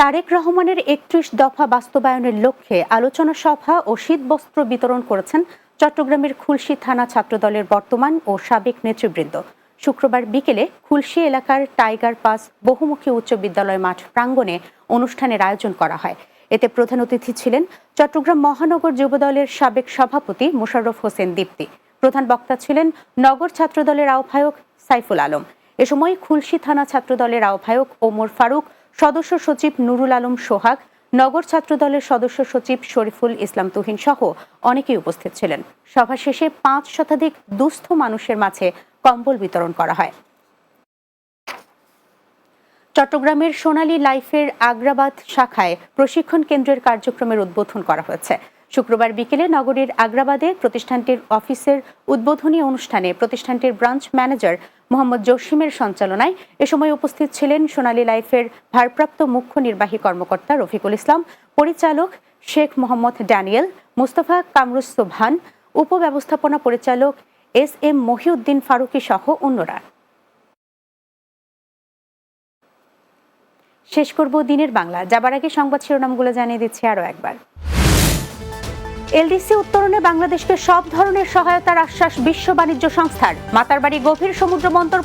তারেক রহমানের ৩১ দফা বাস্তবায়নের লক্ষ্যে আলোচনা সভা ও শীতবস্ত্র বিতরণ করেছেন চট্টগ্রামের খুলশী থানা ছাত্রদলের বর্তমান ও সাবেক নেতৃবৃন্দ। শুক্রবার বিকেলে খুলশী এলাকার টাইগার পাস বহুমুখী উচ্চ বিদ্যালয় মাঠ প্রাঙ্গণে অনুষ্ঠানের আয়োজন করা হয়। এতে প্রধান অতিথি ছিলেন চট্টগ্রাম মহানগর যুবদলের সাবেক সভাপতি মোশাররফ হোসেন দীপ্তি। প্রধান বক্তা ছিলেন নগর ছাত্রদলের আহ্বায়ক সাইফুল আলম। এ সময় খুলশী থানা ছাত্রদলের আহ্বায়ক ওমর ফারুক, সদস্য সচিব নুরুল আলম সোহাগ, নগর ছাত্রদলের সদস্য সচিব শরীফুল ইসলাম তুহিন সহ অনেকেই উপস্থিত ছিলেন। সভা শেষে ৫ শতাধিক দুস্থ মানুষের মাঝে কম্বল বিতরণ করা হয়। চট্টগ্রামের সোনালী লাইফের আগ্রাবাদ শাখায় প্রশিক্ষণ কেন্দ্রের কার্যক্রমের উদ্বোধন করা হয়েছে। শুক্রবার বিকেলে নগরীর আগ্রাবাদে প্রতিষ্ঠানটির অফিসের উদ্বোধনী অনুষ্ঠানে প্রতিষ্ঠানটির ব্রাঞ্চ ম্যানেজার মোহাম্মদ জসিমের সঞ্চালনায় এ সময় উপস্থিত ছিলেন সোনালী লাইফের ভারপ্রাপ্ত মুখ্য নির্বাহী কর্মকর্তা রফিকুল ইসলাম, পরিচালক শেখ মোহাম্মদ ড্যানিয়েল, মুস্তফা কামরুজ্জোভান, উপব্যবস্থাপনা পরিচালক SM মহিউদ্দিন ফারুকী সহ অন্যরা। শেষ করব দিনের বাংলা। যাবার আগে সংবাদ শিরোনামগুলো জানিয়ে দিচ্ছি আরও একবার। এলডিসি উত্তরণে বাংলাদেশকে সব ধরনের সহায়তার আশ্বাস বিশ্ব বাণিজ্য সংস্থার। মাতারবাড়ি গভীর সমুদ্র বন্দর